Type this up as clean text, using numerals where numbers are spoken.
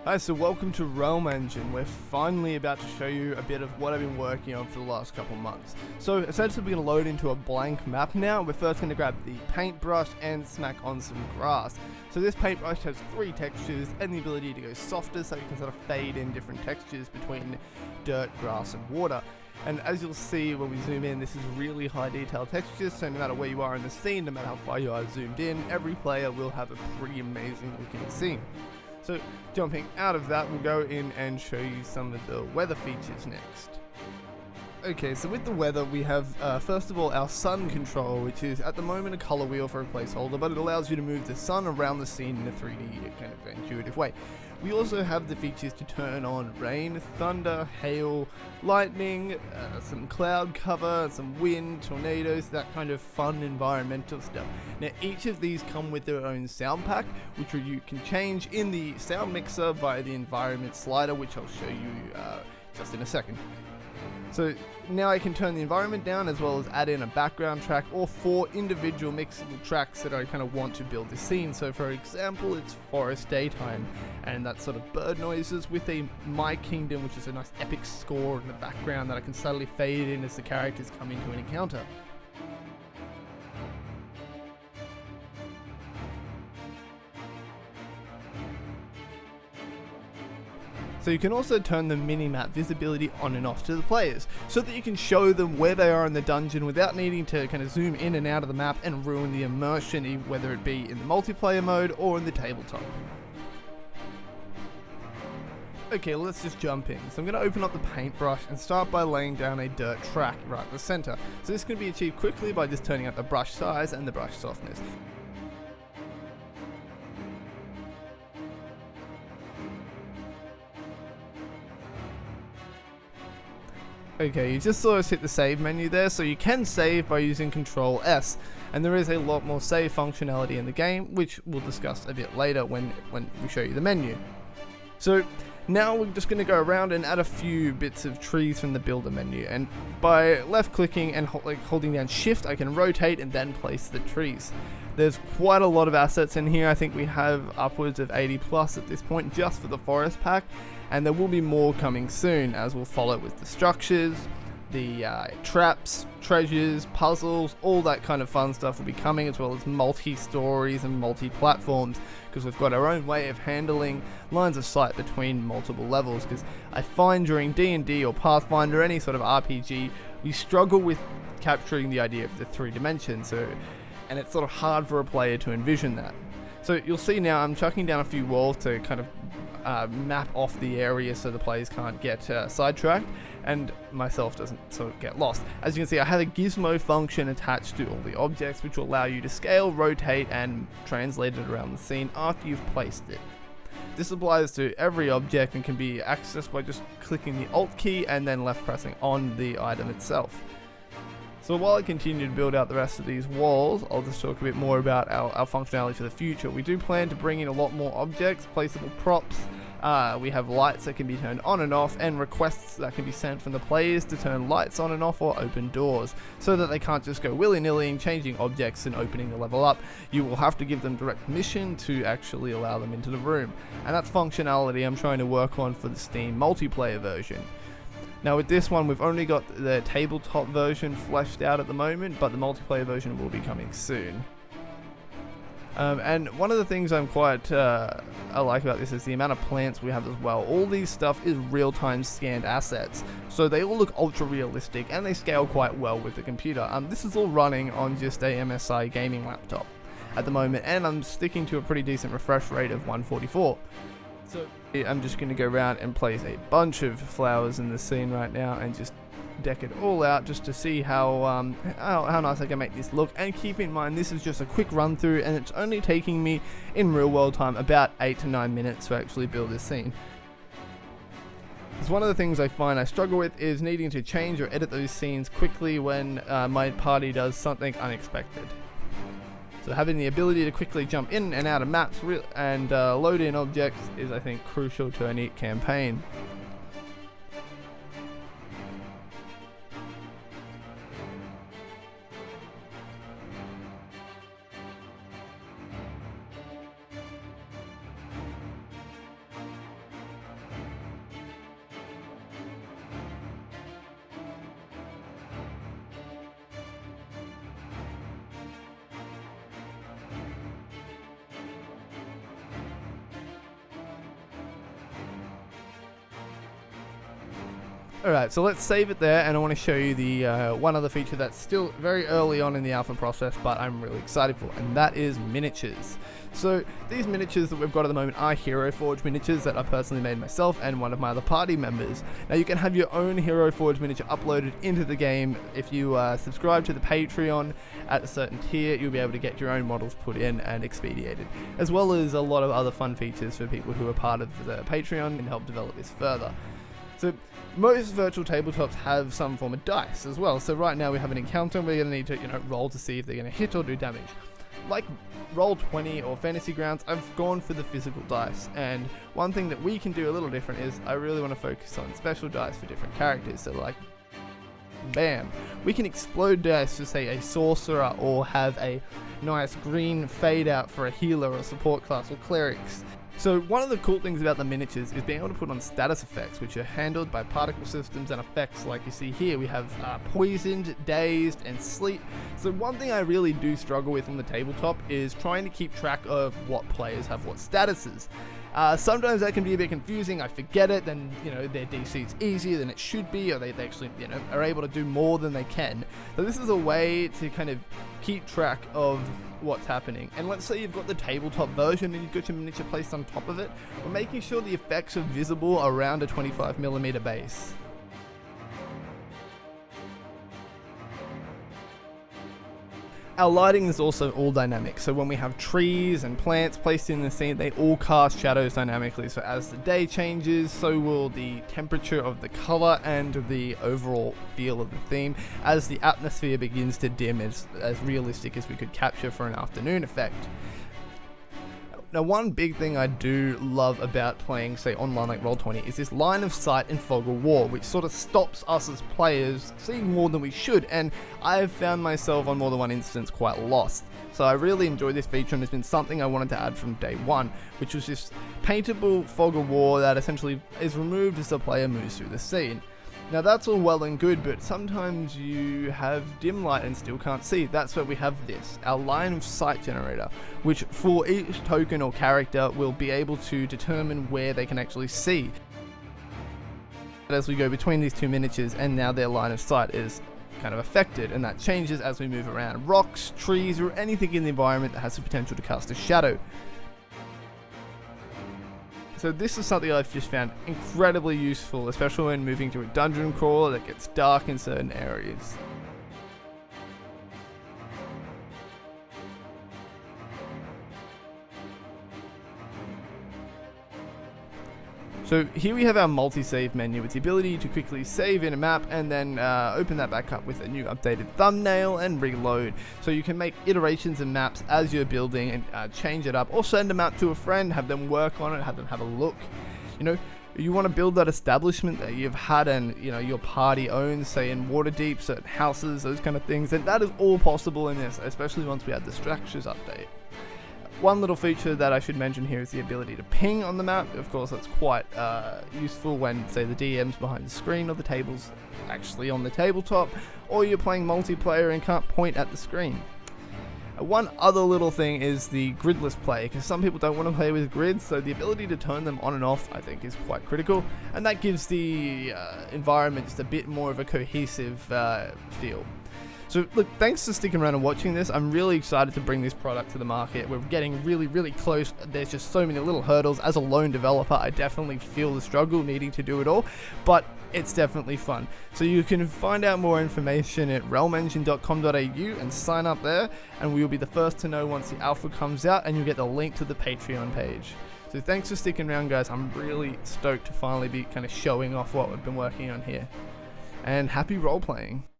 Hi, so welcome to Realm Engine. We're finally about to show you a bit of what I've been working on for the last couple months. So essentially we're going to load into a blank map now. We're first going to grab the paintbrush and smack on some grass. So this paintbrush has 3 textures and the ability to go softer, so you can sort of fade in different textures between dirt, grass and water. And as you'll see when we zoom in, this is really high detail textures, so no matter where you are in the scene, no matter how far you are zoomed in, every player will have a pretty amazing looking scene. So jumping out of that, we'll go in and show you some of the weather features next. Okay, so with the weather we have first of all our sun control, which is at the moment a color wheel for a placeholder, but it allows you to move the sun around the scene in a 3D kind of intuitive way. We also have the features to turn on rain, thunder, hail, lightning, some cloud cover, some wind, tornadoes, that kind of fun environmental stuff. Now each of these come with their own sound pack, which you can change in the sound mixer via the environment slider, which I'll show you just in a second. So now I can turn the environment down as well as add in a background track or 4 individual mixable tracks that I kind of want to build this scene. So for example, it's forest daytime and that sort of bird noises with a My Kingdom, which is a nice epic score in the background that I can subtly fade in as the characters come into an encounter. So you can also turn the minimap visibility on and off to the players, so that you can show them where they are in the dungeon without needing to kind of zoom in and out of the map and ruin the immersion, whether it be in the multiplayer mode or in the tabletop. Okay, let's just jump in. So I'm going to open up the paintbrush and start by laying down a dirt track right in the center. So this can be achieved quickly by just turning up the brush size and the brush softness. Okay, you just saw us hit the save menu there, so you can save by using Control S, and there is a lot more save functionality in the game, which we'll discuss a bit later when we show you the menu. So now we're just going to go around and add a few bits of trees from the builder menu, and by left clicking and holding down shift I can rotate and then place the trees. There's quite a lot of assets in here. I think we have upwards of 80 plus at this point just for the forest pack, and there will be more coming soon as we'll follow with the structures, the traps, treasures, puzzles, all that kind of fun stuff will be coming, as well as multi-stories and multi-platforms, because we've got our own way of handling lines of sight between multiple levels, because I find during D&D or Pathfinder or any sort of RPG, we struggle with capturing the idea of the 3 dimensions, and it's sort of hard for a player to envision that. So you'll see now I'm chucking down a few walls to kind of map off the area so the players can't get sidetracked and myself doesn't sort of get lost. As you can see, I have a gizmo function attached to all the objects, which will allow you to scale, rotate and translate it around the scene after you've placed it. This applies to every object and can be accessed by just clicking the Alt key and then left pressing on the item itself. So while I continue to build out the rest of these walls, I'll just talk a bit more about our functionality for the future. We do plan to bring in a lot more objects, placeable props, we have lights that can be turned on and off, and requests that can be sent from the players to turn lights on and off or open doors, so that they can't just go willy-nilly and changing objects and opening the level up. You will have to give them direct permission to actually allow them into the room, and that's functionality I'm trying to work on for the Steam multiplayer version. Now with this one, we've only got the tabletop version fleshed out at the moment, but the multiplayer version will be coming soon. And one of the things I like about this is the amount of plants we have as well. All these stuff is real-time scanned assets, so they all look ultra realistic and they scale quite well with the computer. This is all running on just a MSI gaming laptop at the moment, and I'm sticking to a pretty decent refresh rate of 144. So I'm just going to go around and place a bunch of flowers in the scene right now and just deck it all out just to see how nice I can make this look. And keep in mind, this is just a quick run through and it's only taking me in real world time about 8 to 9 minutes to actually build this scene. Because one of the things I find I struggle with is needing to change or edit those scenes quickly when my party does something unexpected. So having the ability to quickly jump in and out of maps and load in objects is, I think, crucial to a neat campaign. Alright, so let's save it there, and I want to show you the one other feature that's still very early on in the alpha process, but I'm really excited for, and that is miniatures. So these miniatures that we've got at the moment are Hero Forge miniatures that I personally made myself and one of my other party members. Now you can have your own Hero Forge miniature uploaded into the game. If you subscribe to the Patreon at a certain tier, you'll be able to get your own models put in and expedited, as well as a lot of other fun features for people who are part of the Patreon and help develop this further. So most virtual tabletops have some form of dice as well. So right now we have an encounter and we're going to need to roll to see if they're going to hit or do damage. Like Roll20 or Fantasy Grounds, I've gone for the physical dice, and one thing that we can do a little different is I really want to focus on special dice for different characters. So like, bam, we can explode dice for say a sorcerer, or have a nice green fade out for a healer or support class or clerics. So one of the cool things about the miniatures is being able to put on status effects, which are handled by particle systems and effects like you see here. We have poisoned, dazed, and sleep. So one thing I really do struggle with on the tabletop is trying to keep track of what players have what statuses. Sometimes that can be a bit confusing. I forget it, then their DC is easier than it should be, or they actually are able to do more than they can. So this is a way to kind of keep track of what's happening. And let's say you've got the tabletop version and you've got your miniature placed on top of it, we're making sure the effects are visible around a 25mm base. Our lighting is also all dynamic, so when we have trees and plants placed in the scene, they all cast shadows dynamically. So as the day changes, so will the temperature of the color and the overall feel of the theme, as the atmosphere begins to dim, as realistic as we could capture for an afternoon effect. Now, one big thing I do love about playing, say, online like Roll20 is this line of sight in Fog of War, which sort of stops us as players seeing more than we should, and I've found myself on more than one instance quite lost. So I really enjoy this feature, and it's been something I wanted to add from day one, which was this paintable Fog of War that essentially is removed as the player moves through the scene. Now that's all well and good, but sometimes you have dim light and still can't see. That's where we have this, our line of sight generator, which for each token or character will be able to determine where they can actually see. As we go between these two miniatures, and now their line of sight is kind of affected, and that changes as we move around rocks, trees, or anything in the environment that has the potential to cast a shadow. So this is something I've just found incredibly useful, especially when moving to a dungeon crawler that gets dark in certain areas. So here we have our multi-save menu with the ability to quickly save in a map and then open that back up with a new updated thumbnail and reload. So you can make iterations of maps as you're building and change it up, or send them out to a friend, have them work on it, have them have a look. You want to build that establishment that you've had and your party owns, say in Waterdeep, certain houses, those kind of things, and that is all possible in this, especially once we add the structures update. One little feature that I should mention here is the ability to ping on the map. Of course, that's quite useful when, say, the DM's behind the screen or the table's actually on the tabletop, or you're playing multiplayer and can't point at the screen. One other little thing is the gridless play, because some people don't want to play with grids, so the ability to turn them on and off I think is quite critical, and that gives the environment just a bit more of a cohesive feel. So look, thanks for sticking around and watching this. I'm really excited to bring this product to the market. We're getting really, really close. There's just so many little hurdles. As a lone developer, I definitely feel the struggle needing to do it all, but it's definitely fun. So you can find out more information at realmengine.com.au and sign up there, and we will be the first to know once the alpha comes out, and you'll get the link to the Patreon page. So thanks for sticking around, guys. I'm really stoked to finally be kind of showing off what we've been working on here. And happy role playing.